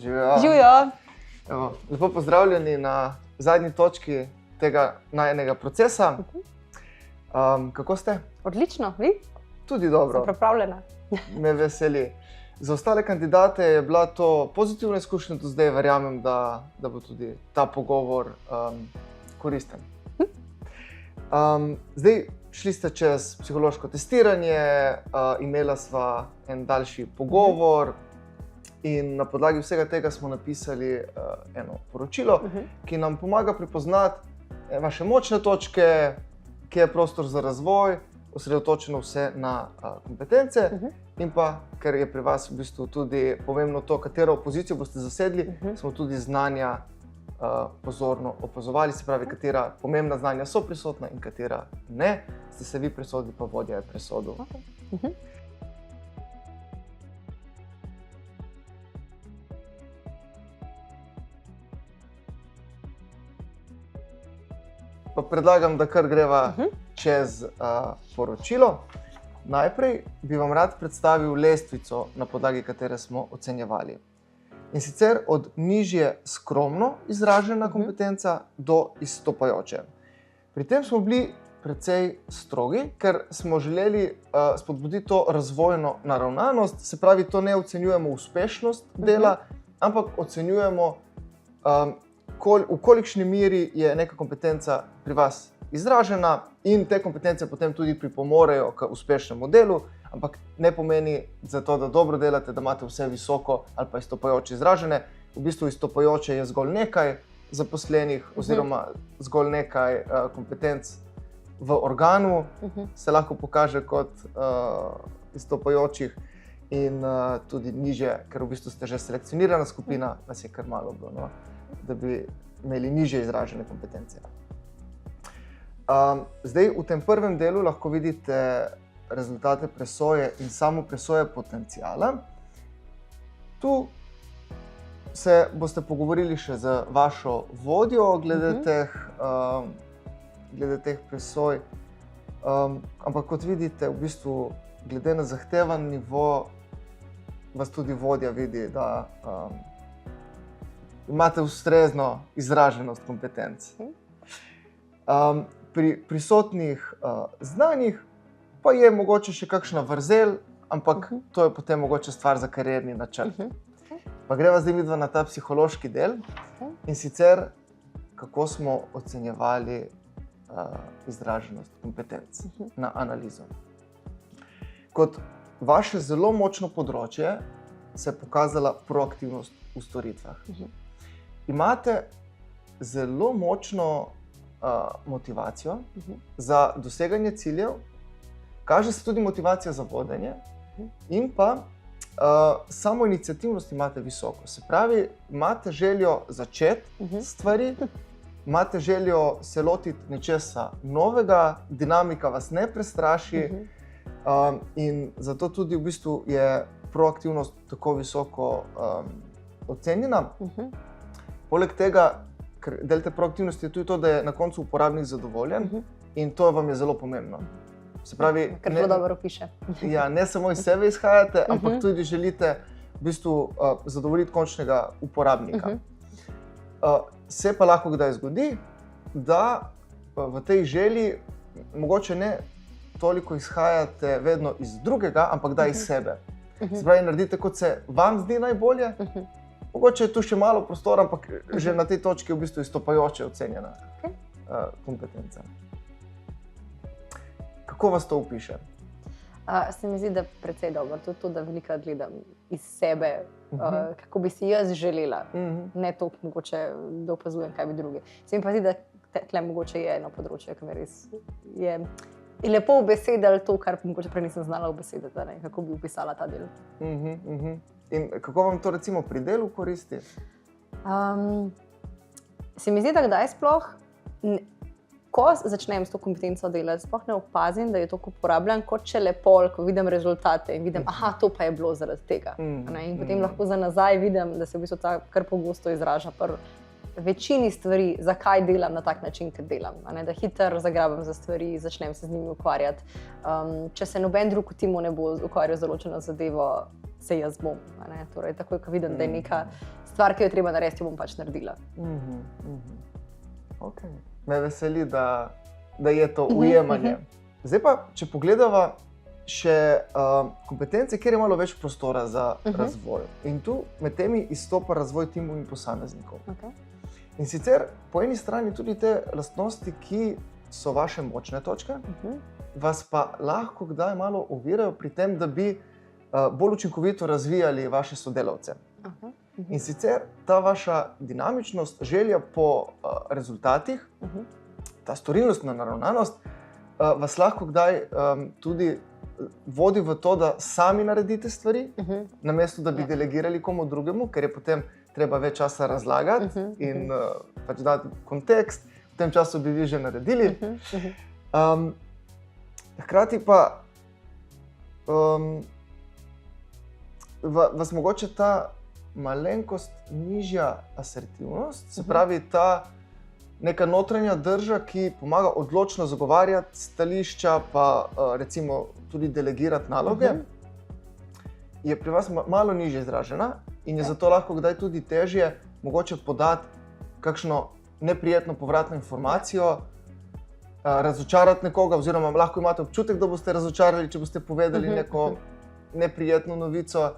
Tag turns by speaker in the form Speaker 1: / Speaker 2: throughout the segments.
Speaker 1: Živijo.
Speaker 2: Živijo.
Speaker 1: Evo, lepo pozdravljeni na zadnji točki tega najnega procesa. Kako ste?
Speaker 2: Odlično, vi?
Speaker 1: Tudi dobro.
Speaker 2: Sem pripravljena.
Speaker 1: Me veseli. Za ostale kandidate je bila to pozitivna izkušnja do zdaj, verjamem, da bo tudi ta pogovor koristen. Zdaj šli ste čez psihološko testiranje, imela sva en daljši pogovor in na podlagi vsega tega smo napisali eno poročilo, ki nam pomaga prepoznati vaše močne točke, kje je prostor za razvoj, osredotočeno vse na kompetence in pa, ker je pri vas v bistvu tudi pomembno to, katero pozicijo boste zasedli, smo tudi znanja pozorno opazovali, se pravi, katera pomembna znanja so prisotna in katera ne. Ste se vi presodili, pa vodja je presodil. Pa predlagam, da kar greva čez poročilo. Najprej bi vam rad predstavil lestvico, na podlagi katere smo ocenjevali. In sicer od nižje skromno izražena kompetenca do izstopajoče. Pri tem smo bili precej strogi, ker smo želeli spodbuditi to razvojno naravnanost, se pravi, to ne ocenjujemo uspešnost dela, ampak ocenjujemo, v kolikšni meri je neka kompetenca pri vas izražena in te kompetence potem tudi pripomorejo k uspešnemu delu, ampak ne pomeni za to, da dobro delate, da imate vse visoko ali pa izstopajoče izražene. V bistvu izstopajoče je zgolj nekaj zaposlenih oziroma zgolj nekaj kompetenc v organu, se lahko pokaže kot izstopajočih in tudi nižje, ker v bistvu ste že selekcionirana skupina, vas je kar malo bilo, no, da bi imeli nižje izražene kompetence. Zdaj, v tem prvem delu lahko vidite rezultate presoje in samo presoje potenciala. Tu se boste pogovorili še z vašo vodjo glede teh presoj. Ampak kot vidite, v bistvu, glede na zahtevan nivo, vas tudi vodja vidi, da imate ustrezno izraženost kompetenc. Pri prisotnih znanjih pa je mogoče še kakšna vrzel, ampak to je potem mogoče stvar za karierni načrt. Pa greva zdaj vidva na ta psihološki del in sicer, kako smo ocenjevali izraženost kompetenc na analizo. Kot vaše zelo močno področje se je pokazala proaktivnost v storitvah. Imate zelo močno motivacijo za doseganje ciljev, kaže se tudi motivacija za vodenje in pa samo iniciativnost imate visoko. Se pravi, imate željo začeti stvari, imate željo se lotiti nečesa novega, dinamika vas ne prestraši in zato tudi v bistvu je proaktivnost tako visoko ocenjena. Poleg tega, ker del te proaktivnosti je tudi to, da je na koncu uporabnik zadovoljen in to vam je zelo pomembno. Se pravi,
Speaker 2: Kar zelo dobro piše.
Speaker 1: Ja, ne samo iz sebe izhajate, ampak tudi želite v bistvu zadovoljiti končnega uporabnika. Se pa lahko kdaj zgodi, da v tej želji mogoče ne toliko izhajate vedno iz drugega, ampak da iz sebe. Se pravi, naredite, kot se vam zdi najbolje. Mogoče je tu še malo prostora, ampak že na tej točki je v bistvu izstopajoče ocenjena kompetenca. Kako vas to opiše?
Speaker 2: Se mi zdi, da je precej dobro. Tudi to, da velikokrat gledam iz sebe, kako bi si jaz želela. Ne toliko mogoče, da opazujem, kaj bi drugi. Se mi pa zdi, da tle mogoče je eno področje, ki me res je lepo ubesedilo to, kar mogoče prej nisem znala ubesediti, kako bi opisala ta del.
Speaker 1: In kako vam to recimo pri delu koristi?
Speaker 2: Se mi zdi, da kdaj sploh, ko začnem s to kompetenco delati, sploh ne opazim, da je to uporabljam kot šele pol, ko vidim rezultate in vidim, aha, to pa je bilo zaradi tega. In potem lahko za nazaj vidim, da se v bistvu ta kar pogosto izraža pri večini stvari, zakaj delam na tak način, kot delam. Da hitro zagrabam za stvari, začnem se z njimi ukvarjati. Če se noben drug v timu ne bo ukvarjal z določeno zadevo, se jaz bom. Torej, takoj, ko vidim, da je neka stvar, ki jo treba narediti, jo bom pač naredila.
Speaker 1: Okay. Me veseli, da je to ujemanje. Zdaj pa, če pogledava še kompetence, kjer je malo več prostora za razvoj. In tu med temi izstopa razvoj timov in posameznikov.
Speaker 2: Okay.
Speaker 1: In sicer po eni strani tudi te lastnosti, ki so vaše močne točke, vas pa lahko kdaj malo ovirajo pri tem, da bi bolj učinkovito razvijali vaše sodelavce. In sicer ta vaša dinamičnost, želja po rezultatih, ta storilnostna naravnanost, vas lahko kdaj tudi vodi v to, da sami naredite stvari, namesto da bi delegirali komu drugemu, ker je potem treba več časa razlagati in pač dati kontekst, v tem času bi vi že naredili. Hkrati pa vas mogoče ta malenkost nižja asertivnost, se pravi ta neka notranja drža, ki pomaga odločno zagovarjati stališča, pa recimo tudi delegirati naloge, je pri vas malo nižje izražena in je zato lahko kdaj tudi težje mogoče podati kakšno neprijetno povratno informacijo, razočarati nekoga, oziroma lahko imate občutek, da boste razočarali, če boste povedali neko neprijetno novico.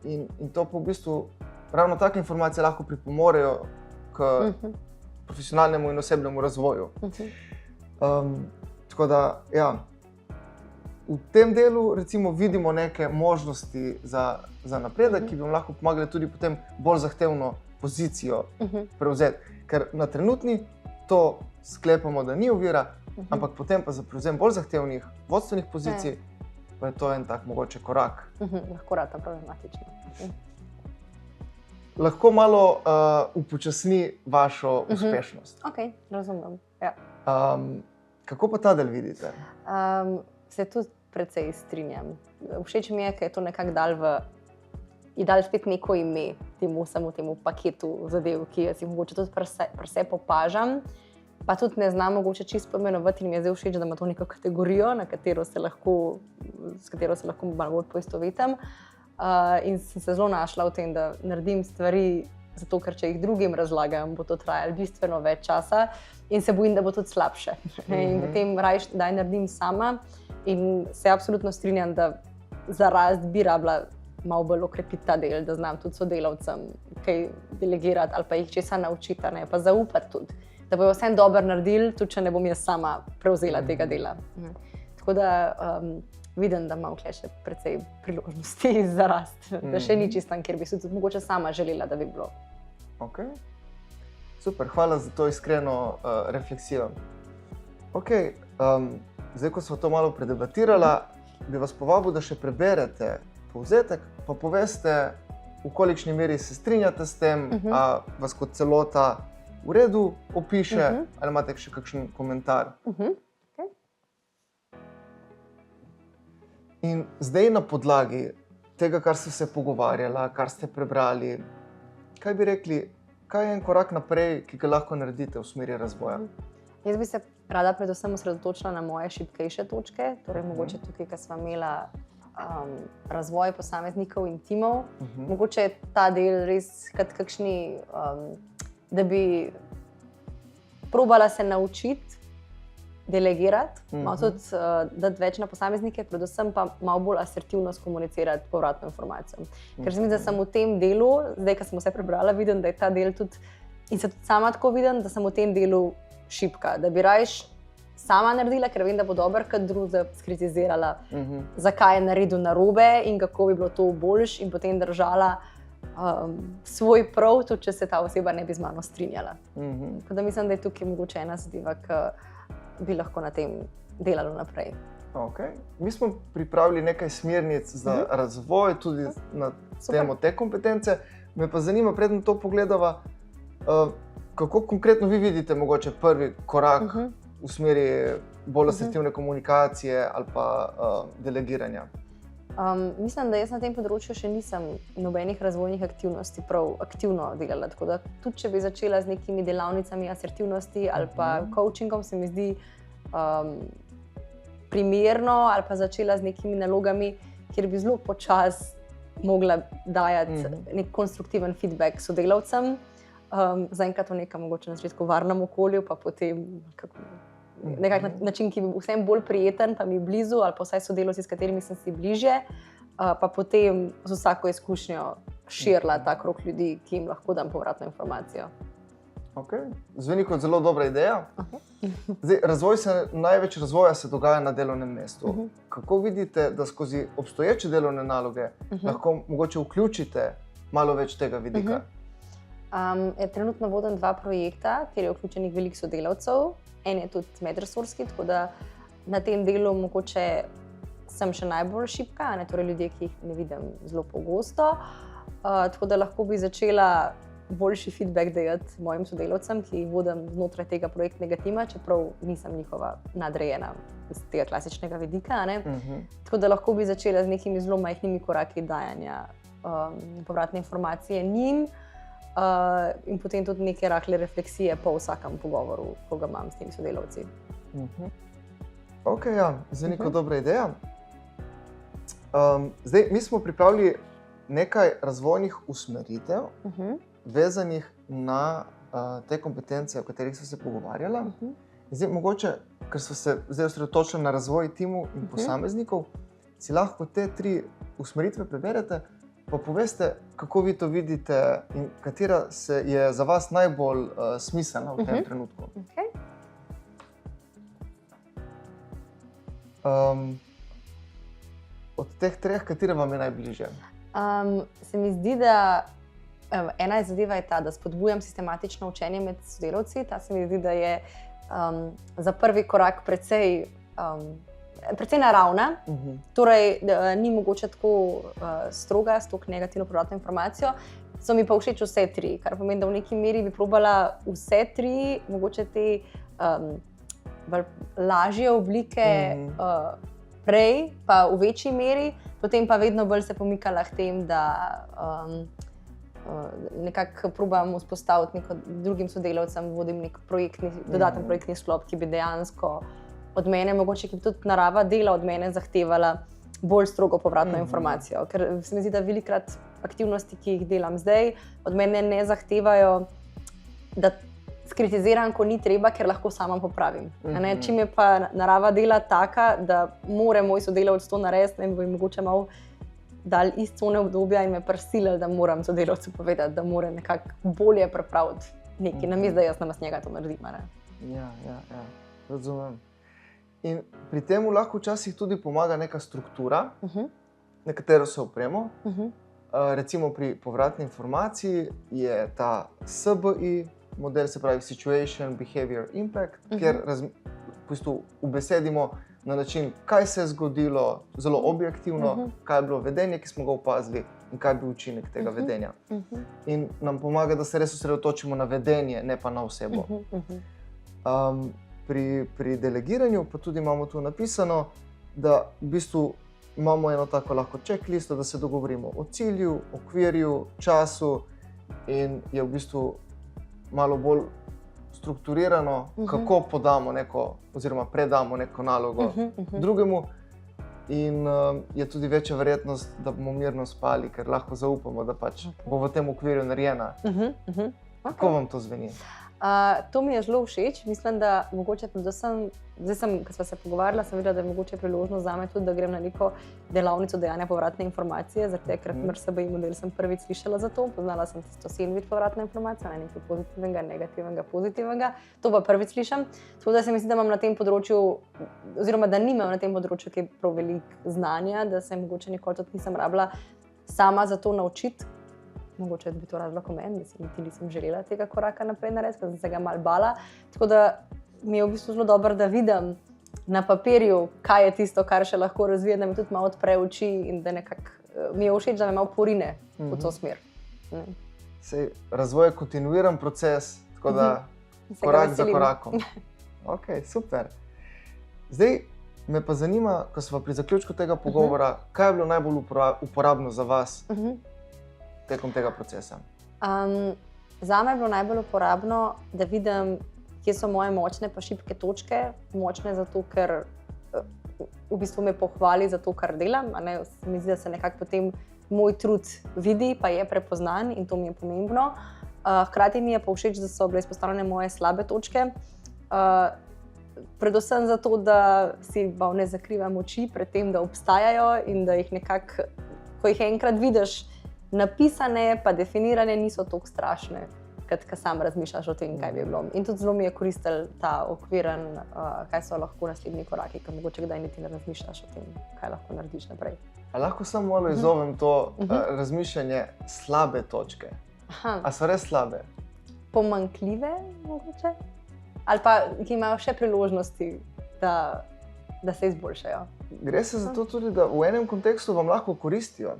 Speaker 1: In to pa v bistvu ravno take informacije lahko pripomorejo k profesionalnemu in osebnemu razvoju. Tako da, ja, v tem delu recimo vidimo neke možnosti za napredek, ki bi vam lahko pomagali tudi potem bolj zahtevno pozicijo prevzeti. Ker na trenutni to sklepamo, da ni ovira, ampak potem pa za prevzem bolj zahtevnih vodstvenih pozicij, pa je to en tak mogoče korak.
Speaker 2: Lahko rata problematično.
Speaker 1: Lahko malo upočasni vašo uspešnost.
Speaker 2: Ok, razumem. Ja.
Speaker 1: Kako pa ta del vidite?
Speaker 2: Se tudi precej strinjam. Všeč mi je, ker je to nekako dal spet neko ime samo temu paketu zadev, ki jaz jih mogoče tudi pri sebi opažam. Pa tudi ne znam mogoče čisto poimenovati in mi je zdaj všeč, da ima to neko kategorijo, s katero se lahko malo bolj poistovetim. In sem se zelo našla v tem, da naredim stvari, zato ker če jih drugim razlagam, bo to trajalo bistveno več časa in se bojim, da bo tudi slabše. In potem raje daj naredim sama in se absolutno strinjam, da za rast bi rabila malo bolj okrepiti ta del, da znam tudi sodelavcem kaj delegirati ali pa jih česa naučiti, pa zaupati tudi, da bojo vsem dobro naredili, tudi če ne bom jaz sama prevzela tega dela. Tako da vidim, da imam tukaj še precej priložnosti za rast, da še ni čisto tam, kjer bi se tudi mogoče sama želela, da bi bilo.
Speaker 1: Ok, super, hvala za to iskreno refleksijo. Ok, zdaj, ko smo to malo predebatirala, bi vas povabil, da še preberete povzetek, pa poveste, v kolikšni meri se strinjate s tem, a vas kot celota v redu opiše, ali imate še kakšen komentar. In zdaj na podlagi tega, kar ste se pogovarjala, kar ste prebrali, kaj bi rekli, kaj je en korak naprej, ki ga lahko naredite v smeri razvoja?
Speaker 2: Jaz bi se rada predvsem osredotočila na moje šibkejše točke, torej mogoče tukaj, ko sva imela razvoj posameznikov in timov. Mogoče je ta del res kakšni, da bi probala se naučiti delegirati, malo tudi dati več na posameznike, predvsem pa malo bolj asertivno skomunicirati povratno informacijo. Ker se mi zdi, da sem v tem delu, zdaj, ko sem vse prebrala, vidim, da je ta del tudi, in se tudi sama tako vidim, da sem v tem delu šibka, da bi raje sama naredila, ker vem, da bo dobro, kad druga skritizirala, zakaj je naredil narobe in kako bi bilo to boljš in potem držala svoj prav, tudi če se ta oseba ne bi z mano strinjala. Tako da mislim, da je tukaj mogoče ena zadeva, ki bi lahko na tem delalo naprej.
Speaker 1: Okay. Mi smo pripravili nekaj smernic za razvoj, tudi na temo te kompetence. Me pa zanima, preden to pogledava, kako konkretno vi vidite mogoče prvi korak v smeri bolj asertivne komunikacije ali pa delegiranja?
Speaker 2: Mislim, da jaz na tem področju še nisem nobenih razvojnih aktivnosti prav aktivno delala. Tako da tudi če bi začela z nekimi delavnicami asertivnosti ali pa coachingom, se mi zdi primerno, ali pa začela z nekimi nalogami, kjer bi zelo počasi mogla dajati nek konstruktiven feedback sodelavcem. Zaenkrat v nekem mogoče na začetku varnem okolju, pa potem nekak način, ki bi vsem bolj prijeten, pa mi blizu, ali pa vsaj sodelavci, s katerimi sem si bližje, pa potem z vsako izkušnjo širila ta krog ljudi, ki jim lahko dam povratno informacijo.
Speaker 1: Okay. Zveni kot zelo dobra ideja. Zdaj, največ razvoja se dogaja na delovnem mestu. Kako vidite, da skozi obstoječe delovne naloge lahko mogoče vključite malo več tega vidika?
Speaker 2: Trenutno vodim 2 projekta, kjer je vključenih veliko sodelavcev. En je tudi medresorski, tako da na tem delu mogoče sem še najbolj šibka, torej ljudje, ki jih ne vidim zelo pogosto. Tako da lahko bi začela boljši feedback dajati mojim sodelavcem, ki jih vodim znotraj tega projektnega tima, čeprav nisem njihova nadrejena iz tega klasičnega vidika. Tako da lahko bi začela z nekimi zelo majhnimi koraki dajanja povratne informacije njim in potem tudi neke rahle refleksije po vsakem pogovoru, ko ga imam s temi sodelavci.
Speaker 1: Ok, ja, zveni kot dobra ideja. Zdaj, mi smo pripravili nekaj razvojnih usmeritev, vezanih na te kompetence, o katerih smo se pogovarjali. Zdaj, mogoče, ker smo se zdaj osredotočili na razvoj timov in posameznikov, si lahko te 3 usmeritve preberete, pa poveste, kako vi to vidite in katera je za vas najbolj smiselna v tem trenutku. Od teh 3, katera vam je najbližje?
Speaker 2: Se mi zdi, da ena zadeva je ta, da spodbujam sistematično učenje med sodelavci. Ta se mi zdi, da je za prvi korak precej naravna. Torej, ni mogoče tako stroga, s tako negativno povratno informacijo. So mi pa všeč vse 3, kar pomeni, da v neki meri bi probala vse 3, mogoče te lažje oblike prej, pa v večji meri, potem pa vedno bolj se pomikala k tem, da nekako probam vzpostaviti drugim sodelavcem, vodim nek dodaten projektni sklop, ki bi dejansko od mene, mogoče ki bi tudi narava dela od mene zahtevala bolj strogo povratno informacijo. Ker se mi zdi, da velikokrat aktivnosti, ki jih delam zdaj, od mene ne zahtevajo, da skritiziram, ko ni treba, ker lahko sama popravim. Čim je pa narava dela taka, da mora moj sodelavec to narediti, ne bi mogoče malo dal iz cone obdobja in me prisilili, da moram sodelavcu povedati, da mora nekako bolje pripraviti nekaj, namesto da jaz namesto njega to naredim.
Speaker 1: Ja, razumem. In pri tem lahko včasih tudi pomaga neka struktura, na katero se opremo. Recimo pri povratni informaciji je ta SBI model, se pravi Situation, Behavior, Impact, kjer v bistvu ubesedimo na način, kaj se je zgodilo, zelo objektivno, kaj je bilo vedenje, ki smo ga opazili in kaj je bil učinek tega vedenja. In nam pomaga, da se res osredotočimo na vedenje, ne pa na osebo. Pri delegiranju pa tudi imamo tu napisano, da v bistvu imamo eno tako lahko checklisto, da se dogovorimo o cilju, okvirju, času in je v bistvu malo bolj strukturirano, kako podamo neko oziroma predamo neko nalogo drugemu in je tudi večja verjetnost, da bomo mirno spali, ker lahko zaupamo, da pač bo v tem okvirju narejena. Kako vam to zveni?
Speaker 2: To mi je zelo všeč. Mislim, da mogoče predvsem, ko smo se pogovarjali, sem videla, da je mogoče priložnost zame tudi, da grem na neko delavnico dajanja povratne informacije, zaradi tega, ker SBI model sem prvič slišala za to. Poznala sem tisto sandvič povratne informacije, nekaj pozitivnega, negativnega, pozitivnega. To pa prvič slišam. Tako da se mi zdi, da imam na tem področju, oziroma da nimam na tem področju kaj prav veliko znanja, da se mogoče nikoli tudi nisem rabila sama za to naučiti. Mogoče bi to razlog o meni, da si niti nisem želela tega koraka naprej narediti, ker sem se ga malo bala. Tako da mi je v bistvu zelo dobro, da vidim na papirju, kaj je tisto, kar še lahko razvijem, da mi tudi malo odpre oči in da nekako mi je všeč, da me malo porine v to smer.
Speaker 1: Razvoj je kontinuiran proces, tako da korak za korakom. Ok, super. Zdaj me pa zanima, ko smo pri zaključku tega pogovora, kaj je bilo najbolj uporabno za vas tekom tega procesa?
Speaker 2: Zame je bilo najbolj uporabno, da vidim, kje so moje močne pa šibke točke. Močne zato, ker v bistvu me pohvali za to, kar delam. Mi zdi, da se nekako potem moj trud vidi, pa je prepoznan in to mi je pomembno. Hkrati mi je pa všeč, da so bile izpostavljene moje slabe točke. Predvsem zato, da si ne zakrivam oči pred tem, da obstajajo in da jih nekako, ko jih enkrat vidiš napisane, pa definirane, niso tako strašne, kad sam razmišljaš o tem, kaj bi bilo. In tudi zelo mi je koristil ta okviren, kaj so lahko naslednji koraki, ker mogoče kdaj niti ne razmišljaš o tem, kaj lahko narediš naprej.
Speaker 1: A lahko samo malo izzovem to razmišljanje slabe točke? A so res slabe?
Speaker 2: Pomanjkljive mogoče? Ali pa ki imajo še priložnosti, da se izboljšajo.
Speaker 1: Gre se za to tudi, da v enem kontekstu vam lahko koristijo.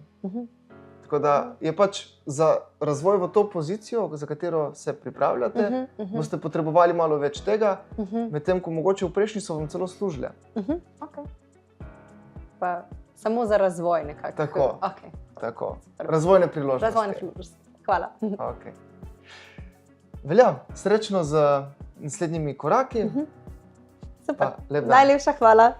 Speaker 1: Tako da je pač za razvoj v to pozicijo, za katero se pripravljate, boste potrebovali malo več tega, medtem ko mogoče v prejšnji so vam celo služile.
Speaker 2: Okay. Pa samo za razvoj nekako.
Speaker 1: Tako,
Speaker 2: okay.
Speaker 1: Tako. Razvojne priložnosti.
Speaker 2: Razvojne priložnosti. Hvala.
Speaker 1: Okay. Velja, srečno z naslednjimi koraki.
Speaker 2: Super. Najlepša hvala.